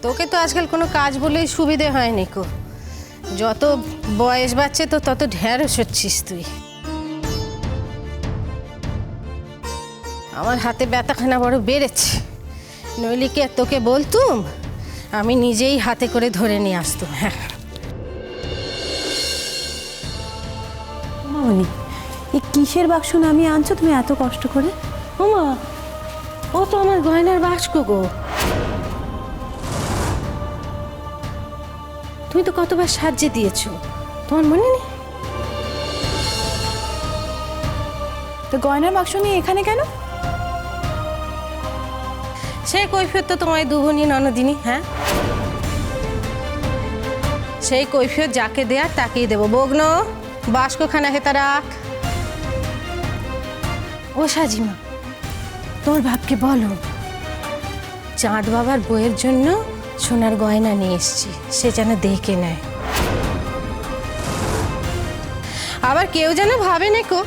তোকে তো আজকাল কোনো কাজ বলেই সুবিধে হয়নি কো। যত বয়স বাড়ছে তো তত ঢেঁড়স হচ্ছিস তুই। আমার হাতে ব্যথাখানা বড় বেড়েছে, নইলে কি আর তোকে বলতুম? আমি নিজেই হাতে করে ধরে নিয়ে আসতুম। হ্যাঁ মামনি, এই কিসের বাক্স নামিয়ে আনছো তুমি এত কষ্ট করে? ওমা, ও তো আমার গয়নার বাক্স গো। তুমি তো কতবার সাহায্য দিয়েছো, তোমার মনে নেই? তো গয়নার বাক্স নিয়ে এখানে কেন? সে কৈফিয়ত তো তোমায় দুভনি ননদিনী। হ্যাঁ, সেই কৈফিয়ত যাকে দেয়ার তাকেই দেবো। বগ্ন, বাস্কখানা হেতা রাখ। ও সাজিমা, তোর বাপকে বলো চাঁদ বাবার বইয়ের জন্য সোনার গয়না নিয়ে এসছি, সে যেন দেখে নেয়। আবার কেউ যেন ভাবে নেকো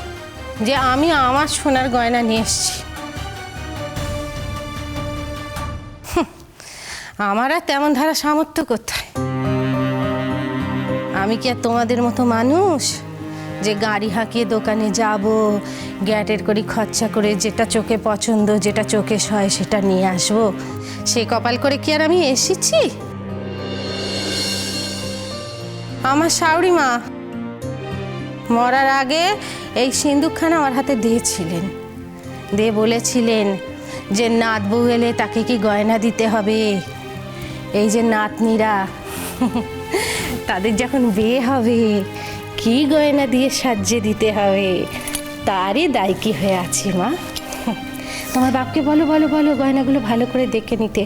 যে আমি আমার সোনার গয়না নিয়ে এসছি। আমার আর তেমন ধারা সামর্থ্য কোথায়? আমি কি আর তোমাদের মতো মানুষ যে গাড়ি হাঁকিয়ে দোকানে যাব, গ্যাটের করে খরচা করে যেটা চোখে পছন্দ, যেটা চোখে সয় সেটা নিয়ে আসবো? সেই কপাল করে কি আর আমি এসেছি? আমার শাশুড়ি মা মরার আগে এই সিন্দুকখানা আমার হাতে দিয়েছিলেন, দিয়ে বলেছিলেন যে নাত বউ এলে তাকে কি গয়না দিতে হবে। এই যে নাতনিরা, তাদের যখন বিয়ে হবে কি গয়না দিয়ে সাজিয়ে দিতে হবে তারই দায়িত্ব হয়ে আছি মা। তোমার বাপকে বলো বলো বলো গয়নাগুলো ভালো করে দেখে নিতে।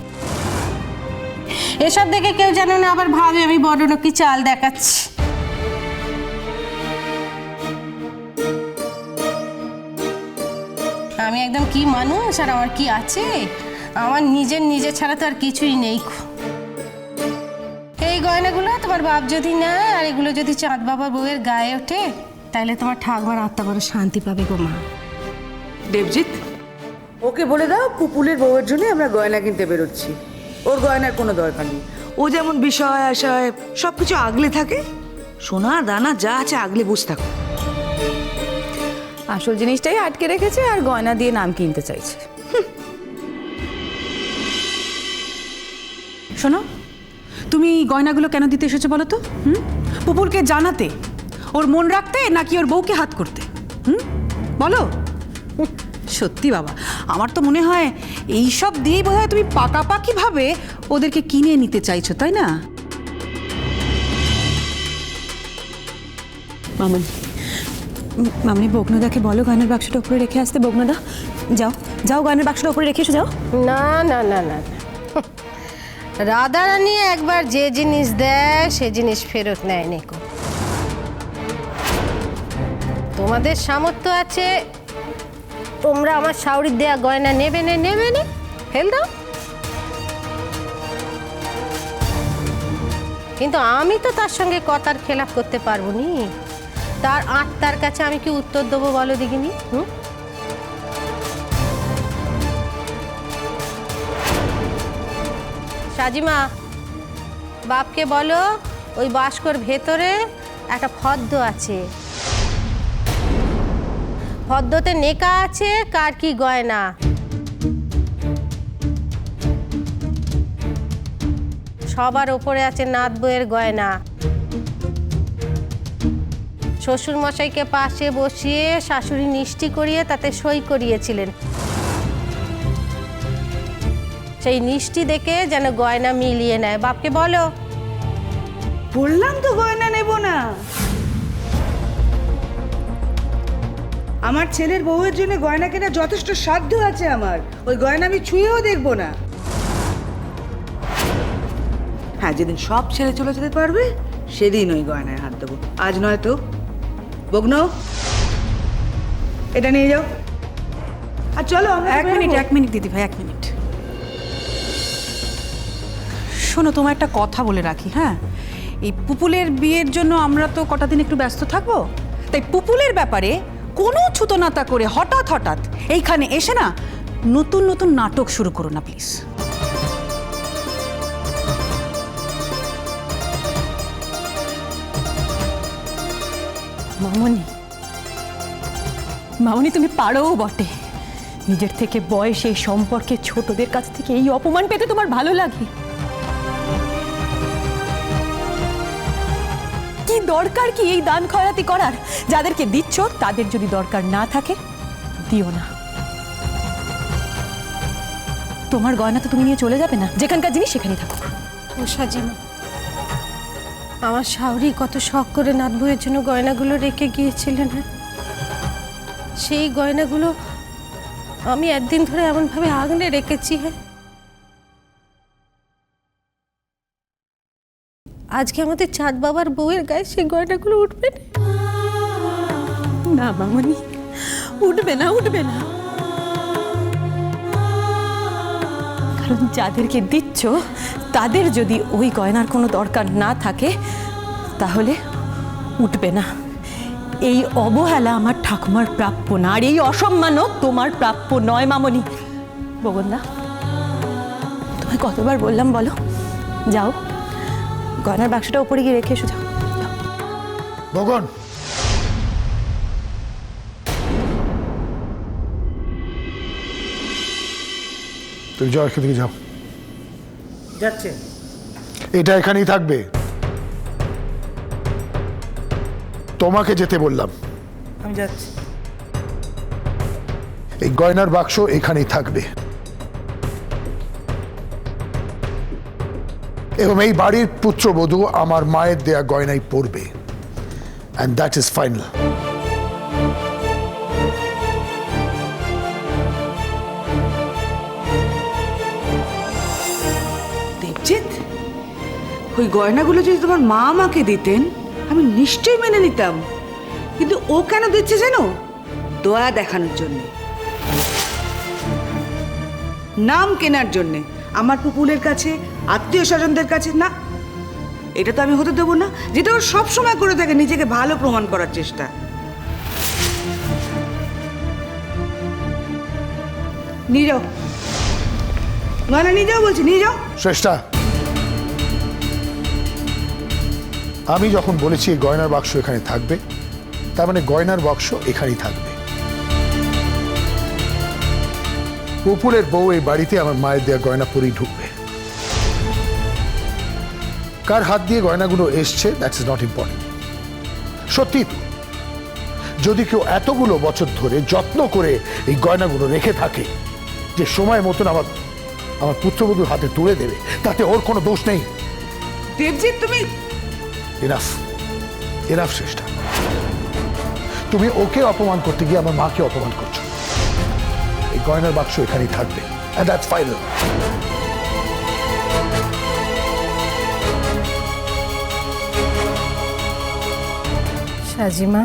এসব দেখে কেউ যেন না আবার ভাবে আমি বড় নাকি চাল দেখাচ্ছি। আমি একদম কি মানুষ আর আমার কি আছে? আমার নিজে ছাড়া তো আর কিছুই নেই। এই গয়নাগুলো তোমার বাপ যদি নেয় আর এগুলো যদি চাঁদ বাবার বউয়ের গায়ে ওঠে, তাহলে তোমার ঠাকুমার আত্মা বড় শান্তি পাবে গো মা। দেবজিৎ, ওকে বলে দাও পুপুলের বউয়ের জন্য আমরা গয়না কিনতে বেরোচ্ছি। ওর গয়নার কোনো দরকার নেই। ও যেমন বিষয় আশয় সব কিছু আগলে থাকে, সোনা দানা যা আছে আগলে বসে থাকো। আসল জিনিসটাই আটকে রেখেছে আর গয়না দিয়ে নাম কিনতে চাইছে। শোনো, তুমি গয়নাগুলো কেন দিতে এসেছো বলো তো? পুপুলকে জানাতে, ওর মন রাখতে, নাকি ওর বউকে হাত করতে? বলো। সত্যি বাবা, আমার তো মনে হয় এইসব দিয়েই বোধহয় তুমি পাকাপাকিভাবে ওদেরকে কিনে নিতে চাইছো, তাই না? মামনি, বগ্নদাকে বলো গয়নার বাক্সটা উপরে রেখে আসতে। বগ্নদা, যাও যাও, গয়নার বাক্সটা উপরে রেখে এসো, যাও। না না না না, রাধারানী একবার যে জিনিস দেয় সে জিনিস ফেরত নেয় নিকো। তোমাদের সামর্থ্য আছে, তোমরা আমার শাশুড়ির দেয়া গয়না নেবে না, ফেল দাও। কিন্তু আমি তো তার সঙ্গে কথার খেলাপ করতে পারবো নি। তার আত্মার কাছে আমি কি উত্তর দেবো বলো দেখিনি? সাজিমা, বাপকে বলো ওই বাস্কর ভেতরে একটা ফদ্দ আছে, ফদ্দতে নেকা আছে কার কি গয়না। সবার ওপরে আছে নাত বউয়ের গয়না। শ্বশুর মশাইকে পাশে বসিয়ে শাশুড়ি নিষ্টি করিয়ে তাতে সই করিয়েছিলেন। সেই নিষ্টি দেখে যেন গয়না মিলিয়ে নেয়। বাপকে বলো। বললাম তো গয়না নেব না। আমার ছেলের বউয়ের জন্য গয়না কেনা যথেষ্ট সাধ্য আছে আমার। ওই গয়না আমি ছুঁয়েও দেখবো না। হ্যাঁ, যেদিন সব ছেড়ে চলে যেতে পারবে সেদিন ওই গয়নায় হাত দেবো, আজ নয় তো। বগ্ন, এটা নিয়ে যাও। আর চলো। এক মিনিট দিদি ভাই, এক মিনিট। শোনো, তোমার একটা কথা বলে রাখি। হ্যাঁ, এই পুপুলের বিয়ের জন্য আমরা তো কটা দিন একটু ব্যস্ত থাকবো, তাই পুপুলের ব্যাপারে কোনো ছুতোনাতা করে হঠাৎ এইখানে এসে না নতুন নাটক শুরু করো না প্লিজ। মামনি, মামনি তুমি পারোও বটে। নিজের থেকে বয়স এই সম্পর্কে ছোটদের কাছ থেকে এই অপমান পেতে তোমার ভালো লাগে? কি দরকার কি এই দান খয়রাতি করার? যাদেরকে দিচ্ছ তাদের যদি দরকার না থাকে দিও না। তোমার গয়না তো তুমি নিয়ে চলে যাবে না, যেখানকার জিনিস সেখানেই থাকুক। ও সাজিমা, আমার শাওরি কত শখ করে নাত বউয়ের জন্য গয়নাগুলো রেখে গিয়েছিলেন, হ্যাঁ? সেই গয়নাগুলো আমি একদিন ধরে এমনভাবে আগলে রেখেছি, হ্যাঁ? আজকে আমাদের চাঁদ বাবার বউয়ের গায়ে সেই গয়নাগুলো উঠবে না। না মামনি, উঠবে না, উঠবে না। কারণ যাদেরকে দিচ্ছ তাদের যদি ওই গয়নার কোনো দরকার না থাকে তাহলে উঠবে না। এই অবহেলা আমার ঠাকুমার প্রাপ্য না, আর এই অসম্মানও তোমার প্রাপ্য নয় মামনি। বগনদা, তোমায় কতবার বললাম বলো? যাও, গয়নার বাক্সটা উপরে গিয়ে রেখে এসো, যাও। বগন, তুমি যাও, এখান থেকে যাও। যাচ্ছে। এটা এখানেই থাকবে। তোমাকে যেতে বললাম। আমি যাচ্ছি। এই গয়নার বাক্স এখানেই থাকবে এবং এই বাড়ির পুত্রবধূ আমার মায়ের দেয়া গয়নাই পরবে, and that is final. Debjit, ওই গয়নাগুলো যদি তোমার মা আমাকে দিতেন আমি নিশ্চয়ই মেনে নিতাম, কিন্তু ও কেন দিচ্ছে জানো? দয়া দেখানোর জন্যে, নাম কেনার জন্যে, আমার পুপুলের কাছে, আত্মীয় স্বজনদের কাছে। না, এটা তো আমি হতে দেবো না, যেটা ও সবসময় করে থাকে, নিজেকে ভালো প্রমাণ করার চেষ্টা। নিয়ে যাও গয়না, নিয়ে যাও বলছি, নিয়ে যাও। শ্রেষ্ঠা, আমি যখন বলেছি এই গয়নার বাক্স এখানে থাকবে, তার মানে গয়নার বাক্স এখানেই থাকবে। পুপুলের বউ এই বাড়িতে আমার মায়ের দেয়া গয়না পরেই ঢুকবে। কার হাত দিয়ে গয়নাগুলো এসছে দ্যাটস ইজ নট ইম্পর্টেন্ট। সত্যি তো, যদি কেউ এতগুলো বছর ধরে যত্ন করে এই গয়নাগুলো রেখে থাকে যে সময় মতন আমার পুত্রবধূর হাতে তুলে দেবে, তাতে ওর কোনো দোষ নেই। দেবজিৎ, তুমি এনাফ, এনাফ শ্রেষ্ঠা। তুমি ওকে অপমান করতে গিয়ে আমার মাকে অপমান করছো। এই গয়নার বাক্স এখানেই থাকবে, and that's final. সাজিমা,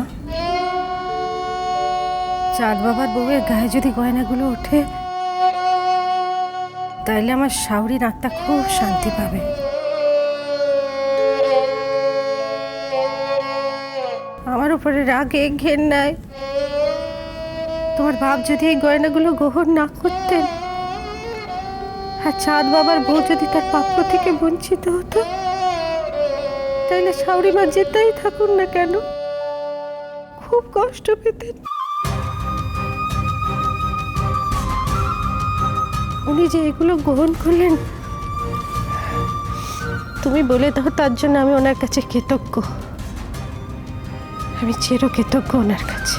চাঁদ বাবার বউয়ের গায়ে যদি গয়নাগুলো ওঠে তাইলে আমার শাওরির আত্মা খুব শান্তি পাবে। আমার উপরে রাগে ঘেন নাই। তোমার বাপ যদি এই গয়নাগুলো গ্রহণ না করতেন, আর চাঁদ বাবার বউ যদি তার প্রাপ্য থেকে বঞ্চিত হতো, তাইলে শাওরি মা যেতেই থাকুন না কেন খুব কষ্ট পেতেন। উনি যে এগুলো গ্রহণ করলেন, তুমি বলে দাও তার জন্য আমি ওনার কাছে কৃতজ্ঞ। আমি চিরকৃতজ্ঞ ওনার কাছে।